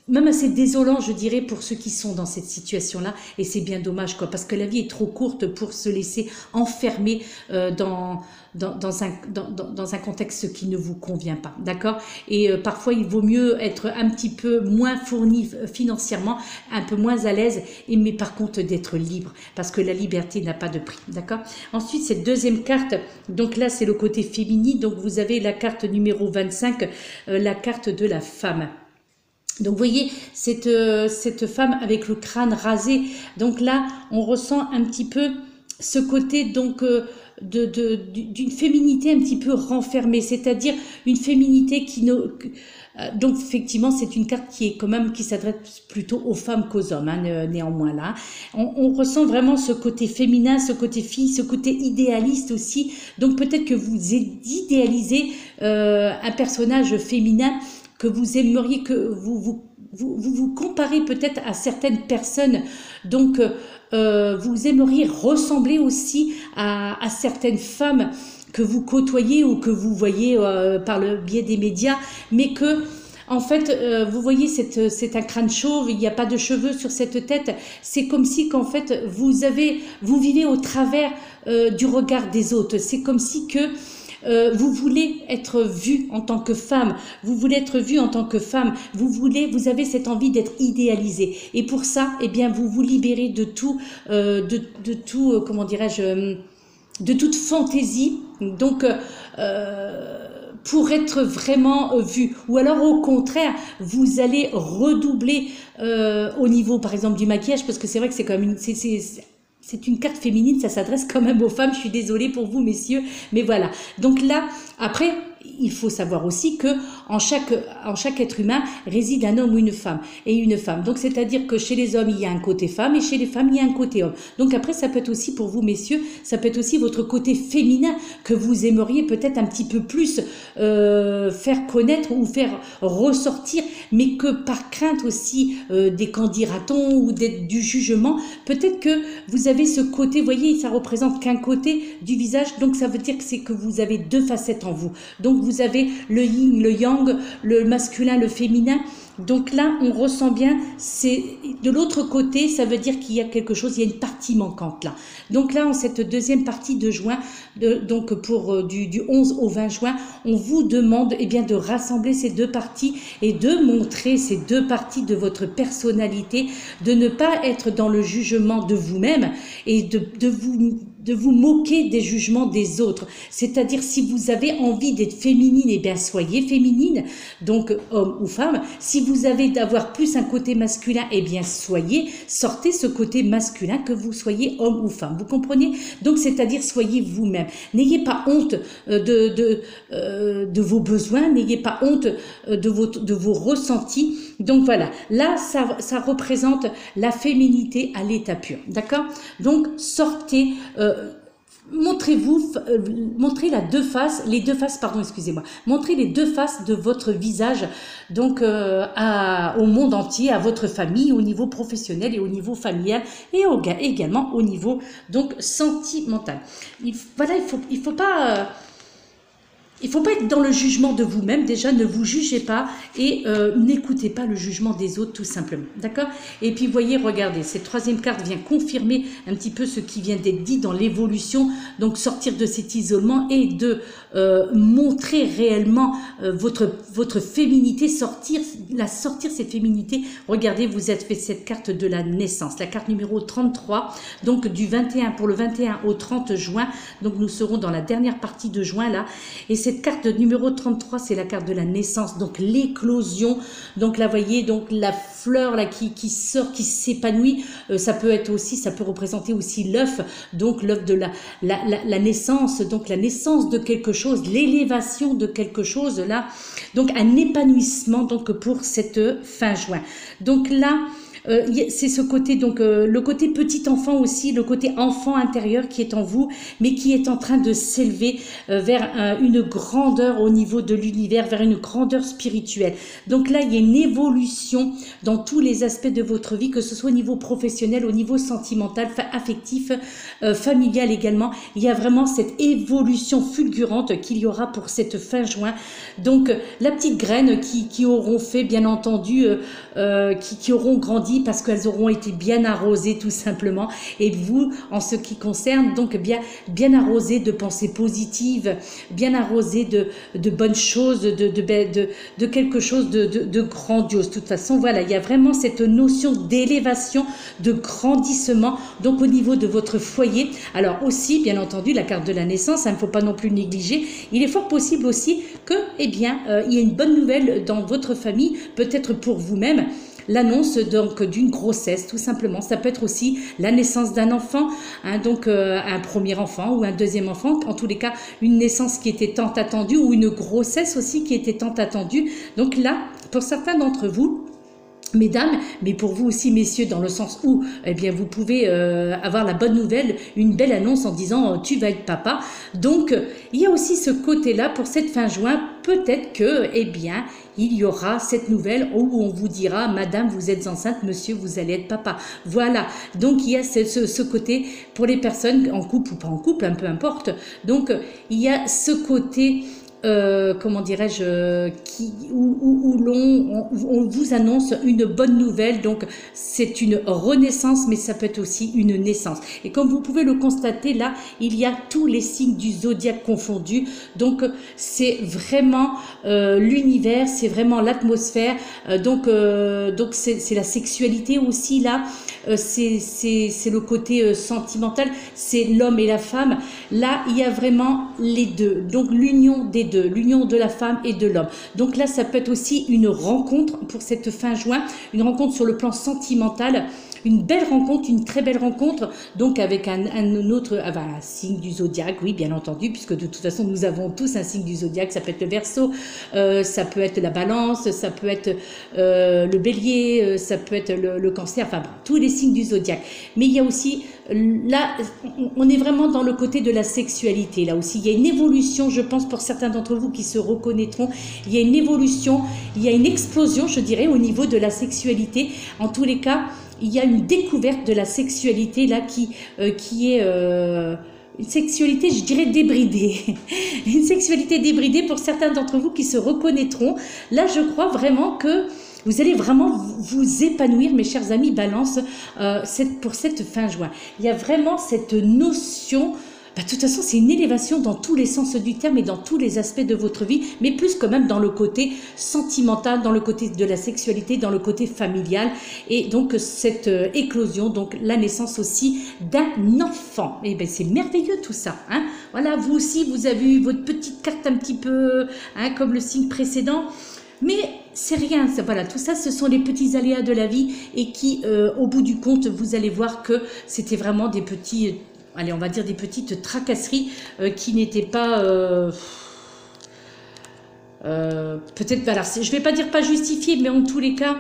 Même assez désolant, je dirais, pour ceux qui sont dans cette situation-là. Et c'est bien dommage, quoi, parce que la vie est trop courte pour se laisser enfermer dans un contexte qui ne vous convient pas, d'accord. Et parfois, il vaut mieux être un petit peu moins fourni financièrement, un peu moins à l'aise, mais par contre d'être libre, parce que la liberté n'a pas de prix, d'accord. Ensuite, cette deuxième carte, donc là, c'est le côté féminin. Donc, vous avez la carte numéro 25, la carte de la femme. Donc vous voyez cette femme avec le crâne rasé, donc là on ressent un petit peu ce côté donc d'une féminité un petit peu renfermée, c'est-à-dire une féminité qui ne... Donc effectivement c'est une carte qui est quand même qui s'adresse plutôt aux femmes qu'aux hommes, hein, néanmoins là. On ressent vraiment ce côté féminin, ce côté fille, ce côté idéaliste aussi. Donc peut-être que vous idéalisez un personnage féminin que vous aimeriez, que vous comparez peut-être à certaines personnes, donc vous aimeriez ressembler aussi à certaines femmes que vous côtoyez ou que vous voyez par le biais des médias, mais que en fait, vous voyez, c'est un crâne chauve, il n'y a pas de cheveux sur cette tête. C'est comme si qu'en fait vous vivez au travers du regard des autres. C'est comme si que vous voulez être vu en tant que femme, vous voulez être vu en tant que femme, vous avez cette envie d'être idéalisé. Et pour ça, eh bien, vous vous libérez de tout, comment dirais-je, de toute fantaisie. Donc, pour être vraiment vu. Ou alors au contraire, vous allez redoubler au niveau par exemple du maquillage, parce que c'est vrai que c'est quand même c'est une carte féminine, ça s'adresse quand même aux femmes, je suis désolée pour vous messieurs, mais voilà. Donc là, après, il faut savoir aussi que en chaque être humain réside un homme ou une femme et une femme. Donc c'est-à-dire que chez les hommes il y a un côté femme et chez les femmes il y a un côté homme. Donc après ça peut être aussi pour vous messieurs, ça peut être aussi votre côté féminin que vous aimeriez peut-être un petit peu plus faire connaître ou faire ressortir, mais que par crainte aussi des qu'en dira-t-on ou du jugement, peut-être que vous avez ce côté, vous voyez, ça représente qu'un côté du visage, donc ça veut dire que c'est que vous avez deux facettes en vous. Donc vous avez le yin, le yang, le masculin, le féminin. Donc là, on ressent bien, c'est de l'autre côté, ça veut dire qu'il y a quelque chose, il y a une partie manquante là. Donc là, en cette deuxième partie de juin, donc pour du 11 au 20 juin, on vous demande eh bien, de rassembler ces deux parties et de montrer ces deux parties de votre personnalité, de ne pas être dans le jugement de vous-même et de vous moquer des jugements des autres. C'est-à-dire, si vous avez envie d'être féminine, eh bien, soyez féminine, donc homme ou femme. Si vous avez d'avoir plus un côté masculin, eh bien, sortez ce côté masculin, que vous soyez homme ou femme. Vous comprenez? Donc, c'est-à-dire, soyez vous-même. N'ayez pas honte de vos besoins, n'ayez pas honte de vos ressentis. Donc, voilà. Là, ça représente la féminité à l'état pur. D'accord? Donc, sortez... montrez-vous, montrez les deux faces, pardon, excusez-moi, montrez les deux faces de votre visage, donc au monde entier, à votre famille, au niveau professionnel et au niveau familial, et également au niveau donc sentimental. Voilà, il faut pas être dans le jugement de vous-même. Déjà, ne vous jugez pas et n'écoutez pas le jugement des autres, tout simplement. D'accord? Et puis, voyez, regardez, cette troisième carte vient confirmer un petit peu ce qui vient d'être dit dans l'évolution. Donc, sortir de cet isolement et de montrer réellement votre féminité, sortir cette féminité. Regardez, vous êtes fait cette carte de la naissance, la carte numéro 33, donc pour le 21 au 30 juin. Donc, nous serons dans la dernière partie de juin, là. Et cette carte numéro 33, c'est la carte de la naissance, donc l'éclosion. Donc là, voyez, donc la fleur là qui sort, qui s'épanouit. Ça peut représenter aussi l'œuf, donc l'œuf de la naissance, donc la naissance de quelque chose, l'élévation de quelque chose là. Donc un épanouissement donc pour cette fin juin. Donc là, c'est ce côté, donc le côté petit enfant aussi, le côté enfant intérieur qui est en vous, mais qui est en train de s'élever vers une grandeur au niveau de l'univers, vers une grandeur spirituelle. Donc là, il y a une évolution dans tous les aspects de votre vie, que ce soit au niveau professionnel, au niveau sentimental, affectif, familial également. Il y a vraiment cette évolution fulgurante qu'il y aura pour cette fin juin. Donc la petite graine qui auront fait, bien entendu, qui auront grandi parce qu'elles auront été bien arrosées tout simplement, et vous en ce qui concerne donc bien arrosées de pensées positives, bien arrosées de bonnes choses, de quelque chose de grandiose. De toute façon, voilà, il y a vraiment cette notion d'élévation, de grandissement donc au niveau de votre foyer. Alors aussi, bien entendu, la carte de la naissance, il ne faut pas non plus négliger. Il est fort possible aussi que, il y a une bonne nouvelle dans votre famille, peut-être pour vous-même. L'annonce donc d'une grossesse, tout simplement. Ça peut être aussi la naissance d'un enfant, donc un premier enfant ou un deuxième enfant. En tous les cas, une naissance qui était tant attendue, ou une grossesse aussi qui était tant attendue. Donc là, pour certains d'entre vous, mesdames, mais pour vous aussi, messieurs, dans le sens où vous pouvez avoir la bonne nouvelle, une belle annonce en disant tu vas être papa. Donc il y a aussi ce côté-là pour cette fin juin. Peut-être que il y aura cette nouvelle où on vous dira madame, vous êtes enceinte, monsieur, vous allez être papa. Voilà, donc il y a ce côté pour les personnes en couple ou pas en couple, peu importe. Donc il y a ce côté comment dirais-je, où on vous annonce une bonne nouvelle. Donc c'est une renaissance, mais ça peut être aussi une naissance. Et comme vous pouvez le constater là, il y a tous les signes du zodiaque confondus. Donc c'est vraiment l'univers, c'est vraiment l'atmosphère. Donc c'est la sexualité aussi là. C'est le côté sentimental, c'est l'homme et la femme. Là, il y a vraiment les deux. Donc l'union des deux, l'union de la femme et de l'homme. Donc là, ça peut être aussi une rencontre pour cette fin juin, une rencontre sur le plan sentimental. Une belle rencontre, une très belle rencontre, donc avec un autre un signe du zodiaque, oui, bien entendu, puisque de toute façon, nous avons tous un signe du zodiaque. Ça peut être le Verseau, ça peut être la Balance, ça peut être le Bélier, ça peut être le Cancer, enfin, tous les signes du zodiaque. Mais il y a aussi, là, on est vraiment dans le côté de la sexualité, là aussi. Il y a une évolution, je pense, pour certains d'entre vous qui se reconnaîtront. Il y a une évolution, il y a une explosion, je dirais, au niveau de la sexualité. En tous les cas, il y a une découverte de la sexualité là qui est une sexualité, je dirais, débridée. Une sexualité débridée pour certains d'entre vous qui se reconnaîtront. Là, je crois vraiment que vous allez vraiment vous épanouir, mes chers amis Balance, pour cette fin juin. Il y a vraiment cette notion. De toute façon, c'est une élévation dans tous les sens du terme et dans tous les aspects de votre vie, mais plus quand même dans le côté sentimental, dans le côté de la sexualité, dans le côté familial. Et donc, cette éclosion, donc la naissance aussi d'un enfant. Et bien, c'est merveilleux tout ça. Hein. Voilà, vous aussi, vous avez eu votre petite carte un petit peu comme le signe précédent. Mais c'est rien, voilà, tout ça, ce sont les petits aléas de la vie et qui, au bout du compte, vous allez voir que c'était vraiment des petits... allez, on va dire des petites tracasseries qui n'étaient pas... peut-être, alors, je ne vais pas dire pas justifiées, mais en tous les cas,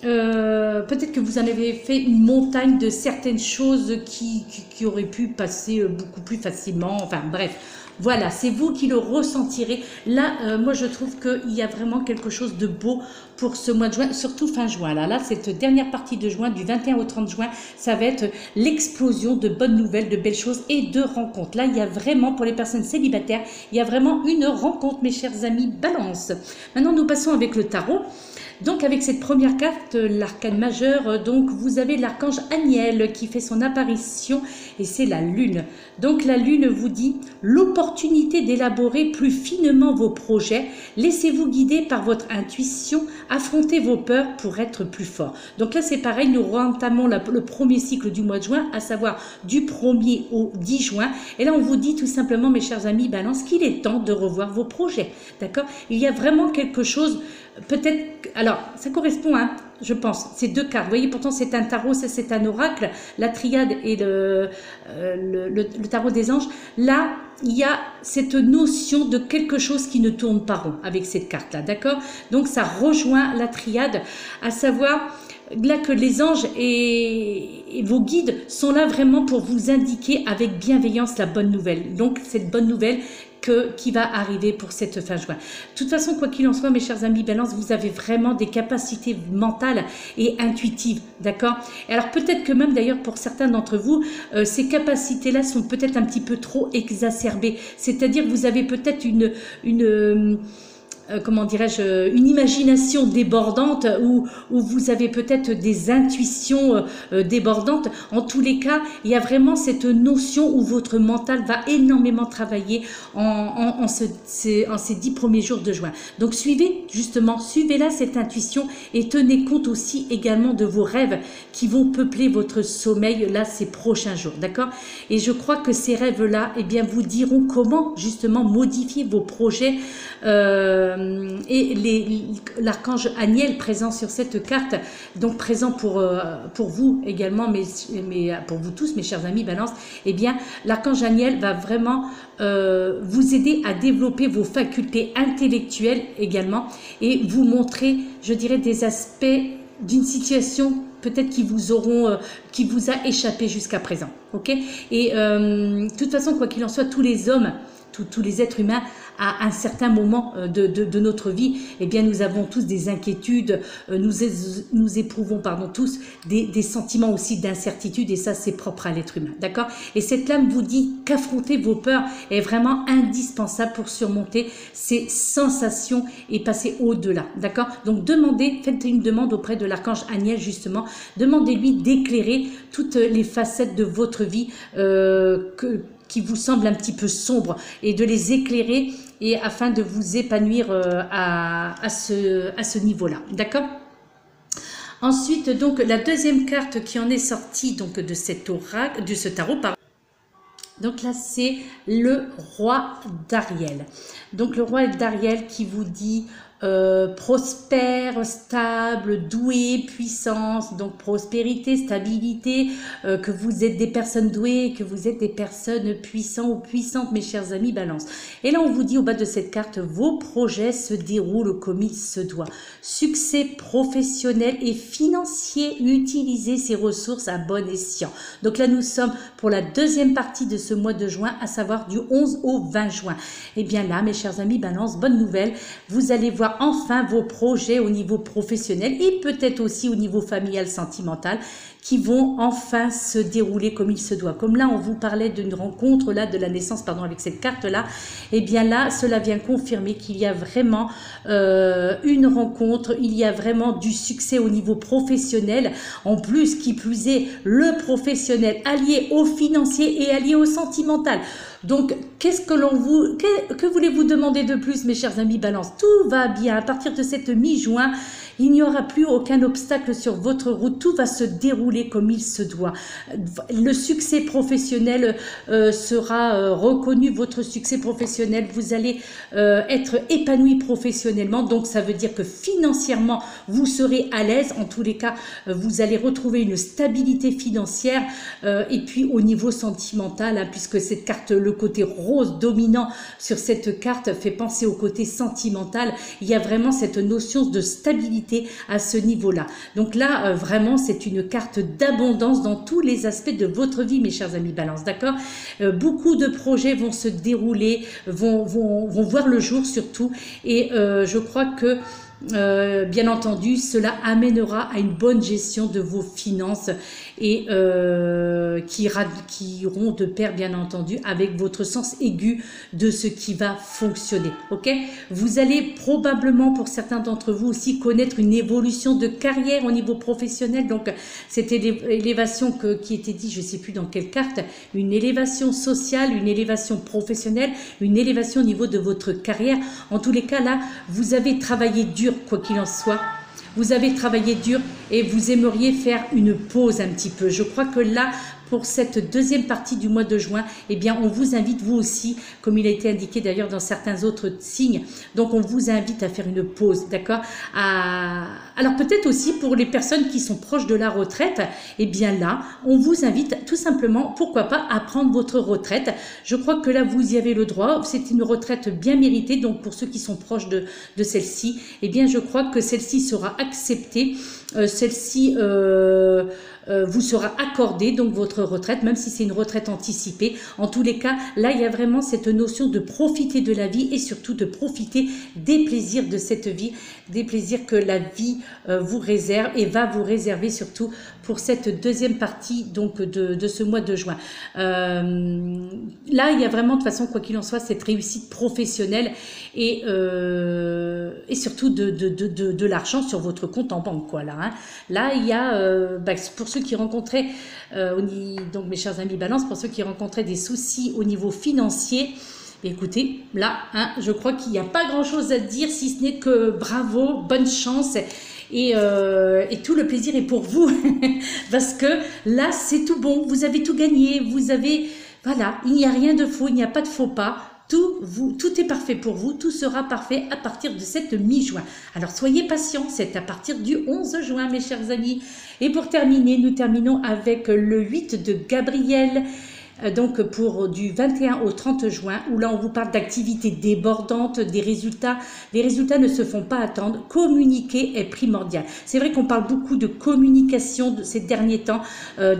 peut-être que vous en avez fait une montagne de certaines choses qui auraient pu passer beaucoup plus facilement. Enfin bref, voilà, c'est vous qui le ressentirez. Là, moi je trouve qu'il y a vraiment quelque chose de beau pour ce mois de juin, surtout fin juin. Là, cette dernière partie de juin, du 21 au 30 juin, ça va être l'explosion de bonnes nouvelles, de belles choses et de rencontres. Là, il y a vraiment, pour les personnes célibataires, il y a vraiment une rencontre, mes chers amis Balance. Maintenant, nous passons avec le tarot. Donc avec cette première carte, l'arcane majeur, donc vous avez l'archange Aniel qui fait son apparition et c'est la lune. Donc la lune vous dit l'opportunité d'élaborer plus finement vos projets, laissez-vous guider par votre intuition, affrontez vos peurs pour être plus fort. Donc là c'est pareil, nous entamons le premier cycle du mois de juin, à savoir du 1er au 10 juin. Et là on vous dit tout simplement mes chers amis Balance qu'il est temps de revoir vos projets. D'accord? Il y a vraiment quelque chose. Peut-être, alors ça correspond, hein, je pense, ces deux cartes. Vous voyez, pourtant c'est un tarot, c'est un oracle, la triade et le tarot des anges. Là, il y a cette notion de quelque chose qui ne tourne pas rond avec cette carte-là, d'accord? Donc ça rejoint la triade, à savoir là que les anges et vos guides sont là vraiment pour vous indiquer avec bienveillance la bonne nouvelle. Donc cette bonne nouvelle qui va arriver pour cette fin juin. De toute façon, quoi qu'il en soit, mes chers amis Balance, vous avez vraiment des capacités mentales et intuitives, d'accord? Et alors peut-être que même d'ailleurs pour certains d'entre vous, ces capacités-là sont peut-être un petit peu trop exacerbées. C'est-à-dire que vous avez peut-être comment dirais-je, une imagination débordante où vous avez peut-être des intuitions débordantes. En tous les cas, il y a vraiment cette notion où votre mental va énormément travailler en ces 10 premiers jours de juin. Donc suivez là cette intuition et tenez compte aussi également de vos rêves qui vont peupler votre sommeil là ces prochains jours, d'accord? Et je crois que ces rêves-là, eh bien, vous diront comment justement modifier vos projets et l'archange Aniel présent sur cette carte, donc présent pour vous également, mais pour vous tous, mes chers amis Balance, eh bien, l'archange Aniel va vraiment vous aider à développer vos facultés intellectuelles également et vous montrer, je dirais, des aspects d'une situation peut-être qui vous a échappé jusqu'à présent, ok? Et de toute façon, quoi qu'il en soit, tous les hommes, tous les êtres humains, à un certain moment de notre vie, eh bien, nous avons tous des inquiétudes, nous éprouvons tous des sentiments aussi d'incertitude, et ça, c'est propre à l'être humain, d'accord? Et cette lame vous dit qu'affronter vos peurs est vraiment indispensable pour surmonter ces sensations et passer au-delà, d'accord? Donc, faites une demande auprès de l'archange Aniel, justement, demandez-lui d'éclairer toutes les facettes de votre vie qui vous semblent un petit peu sombres et de les éclairer et afin de vous épanouir à ce niveau-là, d'accord? Ensuite, donc, la deuxième carte qui en est sortie donc, de cet oracle, de ce tarot, pardon. Donc là, c'est le roi d'Ariel. Donc le roi d'Ariel qui vous dit prospère, stable, doué, puissance, donc prospérité, stabilité, que vous êtes des personnes douées, que vous êtes des personnes puissantes ou puissantes, mes chers amis Balance. Et là, on vous dit au bas de cette carte, vos projets se déroulent comme il se doit. Succès professionnel et financier, utilisez ces ressources à bon escient. Donc là, nous sommes pour la deuxième partie de ce mois de juin, à savoir du 11 au 20 juin. Et bien là, mes chers amis Balance, bonne nouvelle, vous allez voir enfin vos projets au niveau professionnel et peut-être aussi au niveau familial, sentimental, qui vont enfin se dérouler comme il se doit. Comme là, on vous parlait d'une rencontre, là, de la naissance, pardon, avec cette carte-là, et bien là, cela vient confirmer qu'il y a vraiment une rencontre, il y a vraiment du succès au niveau professionnel. En plus, qui plus est, le professionnel allié au financier et allié au sentimental. Donc, que voulez-vous demander de plus, mes chers amis Balance? Tout va bien. À partir de cette mi-juin, il n'y aura plus aucun obstacle sur votre route. Tout va se dérouler comme il se doit. Le succès professionnel sera reconnu. Votre succès professionnel, vous allez être épanoui professionnellement. Donc, ça veut dire que financièrement, vous serez à l'aise. En tous les cas, vous allez retrouver une stabilité financière. Et puis, au niveau sentimental, hein, puisque cette carte, le côté rose dominant sur cette carte fait penser au côté sentimental, il y a vraiment cette notion de stabilité stabilité à ce niveau-là. Donc là, vraiment, c'est une carte d'abondance dans tous les aspects de votre vie, mes chers amis Balance, d'accord? Beaucoup de projets vont se dérouler, vont voir le jour surtout, et je crois que bien entendu, cela amènera à une bonne gestion de vos finances et qui iront de pair, bien entendu, avec votre sens aigu de ce qui va fonctionner. Ok? Vous allez probablement, pour certains d'entre vous aussi, connaître une évolution de carrière au niveau professionnel. Donc, c'était l'élévation qui était dit, je ne sais plus dans quelle carte, une élévation sociale, une élévation professionnelle, une élévation au niveau de votre carrière. En tous les cas, là, vous avez travaillé dur, quoi qu'il en soit. Vous avez travaillé dur et vous aimeriez faire une pause un petit peu. Je crois que là, pour cette deuxième partie du mois de juin, eh bien, on vous invite, vous aussi, comme il a été indiqué d'ailleurs dans certains autres signes, donc on vous invite à faire une pause, d'accord? Alors peut-être aussi pour les personnes qui sont proches de la retraite, eh bien là, on vous invite tout simplement, pourquoi pas, à prendre votre retraite. Je crois que là, vous y avez le droit, c'est une retraite bien méritée, donc pour ceux qui sont proches de celle-ci, eh bien, je crois que celle-ci sera acceptée, celle-ci vous sera accordée, donc votre retraite, même si c'est une retraite anticipée. En tous les cas, là, il y a vraiment cette notion de profiter de la vie et surtout de profiter des plaisirs de cette vie, des plaisirs que la vie vous réserve et va vous réserver surtout pour cette deuxième partie donc de ce mois de juin. Là, il y a vraiment, de toute façon, quoi qu'il en soit, cette réussite professionnelle et surtout de l'argent sur votre compte en banque, quoi, là. Hein. Là, il y a, pour ceux qui rencontraient, donc mes chers amis Balance, pour ceux qui rencontraient des soucis au niveau financier, écoutez, là, hein, je crois qu'il n'y a pas grand-chose à dire, si ce n'est que bravo, bonne chance. Et tout le plaisir est pour vous parce que là c'est tout bon, vous avez tout gagné, vous avez, voilà, il n'y a rien de faux, il n'y a pas de faux pas, tout est parfait pour vous, tout sera parfait à partir de cette mi-juin. Alors soyez patients, c'est à partir du 11 juin mes chers amis. Et pour terminer, nous terminons avec le 8 de Gabriel. Donc pour du 21 au 30 juin, où là on vous parle d'activités débordantes, des résultats. Les résultats ne se font pas attendre. Communiquer est primordial. C'est vrai qu'on parle beaucoup de communication de ces derniers temps,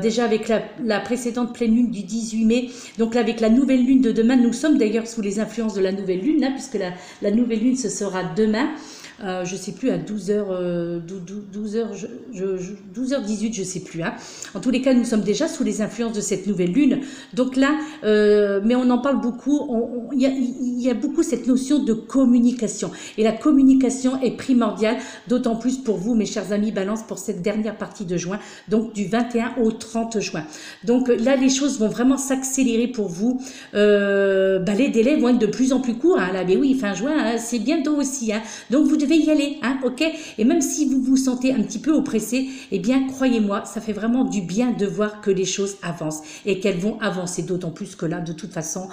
déjà avec la précédente pleine lune du 18 mai. Donc là avec la nouvelle lune de demain, nous sommes d'ailleurs sous les influences de la nouvelle lune, là, puisque la nouvelle lune ce sera demain. Je ne sais plus, à 12h18, je ne sais plus. Hein. En tous les cas, nous sommes déjà sous les influences de cette nouvelle lune. Donc là, mais on en parle beaucoup, il y a beaucoup cette notion de communication. Et la communication est primordiale, d'autant plus pour vous, mes chers amis Balance, pour cette dernière partie de juin, donc du 21 au 30 juin. Donc là, les choses vont vraiment s'accélérer pour vous. Les délais vont être de plus en plus courts. Hein, là, mais oui, fin juin, hein, c'est bientôt aussi. Hein. Donc vous devez y aller, hein, ok? Et même si vous vous sentez un petit peu oppressé, eh bien, croyez-moi, ça fait vraiment du bien de voir que les choses avancent et qu'elles vont avancer, d'autant plus que là, de toute façon,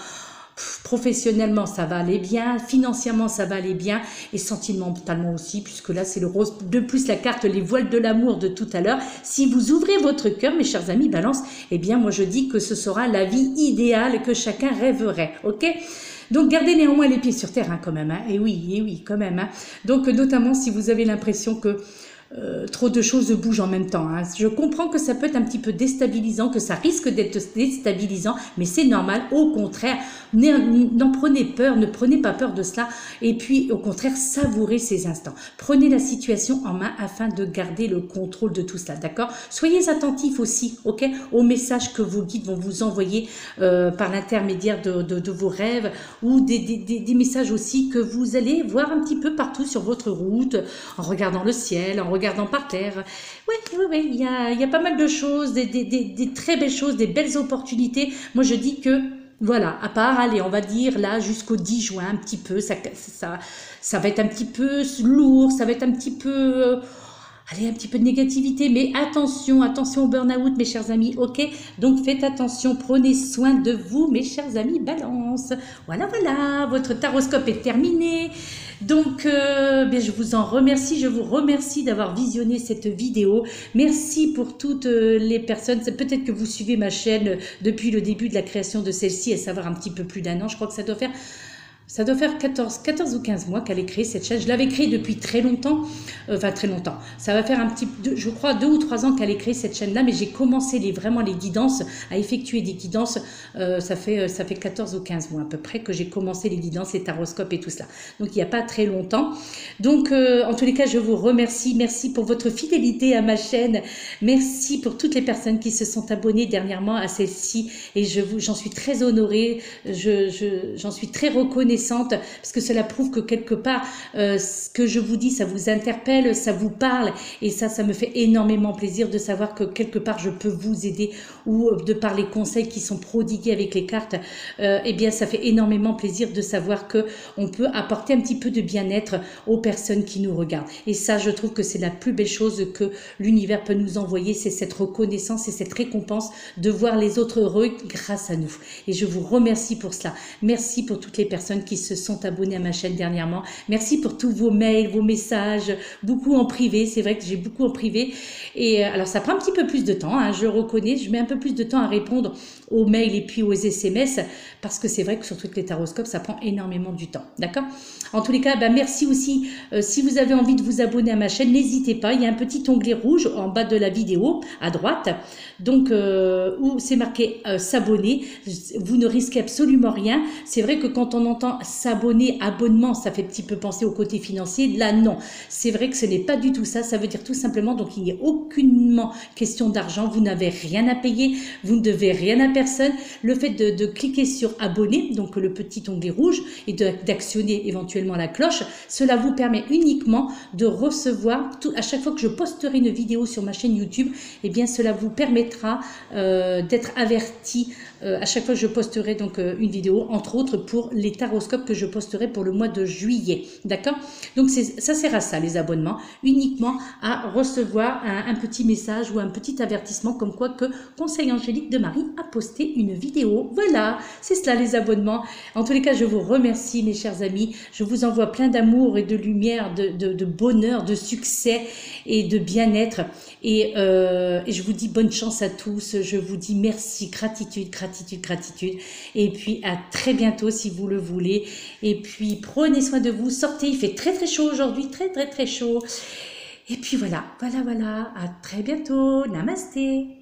professionnellement, ça va aller bien, financièrement, ça va aller bien et sentimentalement aussi, puisque là, c'est le rose, de plus la carte, les voiles de l'amour de tout à l'heure. Si vous ouvrez votre cœur, mes chers amis Balance, eh bien, moi, je dis que ce sera la vie idéale que chacun rêverait, ok? Donc, gardez néanmoins les pieds sur terre, hein, quand même. Hein. Et oui, quand même. Hein. Donc, notamment si vous avez l'impression que trop de choses bougent en même temps. Hein. Je comprends que ça peut être un petit peu déstabilisant, que ça risque d'être déstabilisant, mais c'est normal. Au contraire, n'en prenez peur, ne prenez pas peur de cela. Et puis, au contraire, savourez ces instants. Prenez la situation en main afin de garder le contrôle de tout cela, d'accord? Soyez attentifs aussi, ok, aux messages que vos guides vont vous envoyer par l'intermédiaire de vos rêves ou des messages aussi que vous allez voir un petit peu partout sur votre route, en regardant le ciel, en regardant par terre. Oui, il y a pas mal de choses, des très belles choses, des belles opportunités. Moi, je dis que, voilà, à part, allez, on va dire là jusqu'au 10 juin, un petit peu, ça va être un petit peu lourd, ça va être un petit peu... Allez, un petit peu de négativité, mais attention au burn-out, mes chers amis, ok? Donc, faites attention, prenez soin de vous, mes chers amis Balance. Voilà, votre taroscope est terminé. Donc, je vous en remercie, je vous remercie d'avoir visionné cette vidéo. Merci pour toutes les personnes. Peut-être que vous suivez ma chaîne depuis le début de la création de celle-ci, à savoir un petit peu plus d'1 an. Je crois que ça doit faire... Ça doit faire 14 ou 15 mois qu'elle est créée cette chaîne. Je l'avais créée depuis très longtemps, enfin très longtemps. Ça va faire un petit, je crois 2 ou 3 ans qu'elle est créée cette chaîne-là, mais j'ai commencé vraiment les guidances, à effectuer des guidances, ça fait 14 ou 15 mois à peu près que j'ai commencé les guidances, les taroscopes et tout cela. Donc il n'y a pas très longtemps. Donc en tous les cas, je vous remercie. Merci pour votre fidélité à ma chaîne. Merci pour toutes les personnes qui se sont abonnées dernièrement à celle-ci. Et j'en suis très honorée, j'en suis très reconnaissante parce que cela prouve que quelque part ce que je vous dis, ça vous interpelle, ça vous parle et ça me fait énormément plaisir de savoir que quelque part je peux vous aider ou de par les conseils qui sont prodigués avec les cartes, eh bien ça fait énormément plaisir de savoir que on peut apporter un petit peu de bien-être aux personnes qui nous regardent. Et ça, je trouve que c'est la plus belle chose que l'univers peut nous envoyer, c'est cette reconnaissance et cette récompense de voir les autres heureux grâce à nous. Et je vous remercie pour cela. Merci pour toutes les personnes qui se sont abonnés à ma chaîne dernièrement. Merci pour tous vos mails, vos messages, beaucoup en privé. C'est vrai que j'ai beaucoup en privé. Et alors, ça prend un petit peu plus de temps, hein, je reconnais. Je mets un peu plus de temps à répondre aux mails et puis aux SMS parce que c'est vrai que surtout avec les taroscopes, ça prend énormément du temps. D'accord? En tous les cas, merci aussi. Si vous avez envie de vous abonner à ma chaîne, n'hésitez pas. Il y a un petit onglet rouge en bas de la vidéo, à droite, donc où c'est marqué s'abonner. Vous ne risquez absolument rien. C'est vrai que quand on entend s'abonner, abonnement, ça fait un petit peu penser au côté financier. Là, non. C'est vrai que ce n'est pas du tout ça. Ça veut dire tout simplement, donc il n'y a aucunement question d'argent. Vous n'avez rien à payer. Vous ne devez rien à personne. Le fait de cliquer sur abonner, donc le petit onglet rouge, et d'actionner éventuellement la cloche, cela vous permet uniquement de recevoir, à chaque fois que je posterai une vidéo sur ma chaîne YouTube, eh bien cela vous permettra d'être averti à chaque fois que je posterai donc une vidéo, entre autres pour les taroscopes que je posterai pour le mois de juillet. D'accord? Donc ça sert à ça, les abonnements, uniquement à recevoir un petit message ou un petit avertissement comme quoi que Conseil Angélique de Marie a posté une vidéo. Voilà, c'est cela les abonnements. En tous les cas, je vous remercie mes chers amis. Je vous envoie plein d'amour et de lumière, de bonheur, de succès et de bien-être. Et je vous dis bonne chance à tous. Je vous dis merci, gratitude, gratitude, gratitude. Et puis à très bientôt si vous le voulez. Et puis prenez soin de vous. Sortez, il fait très très chaud aujourd'hui, très très très chaud. Et puis voilà, voilà, voilà. À très bientôt. Namasté.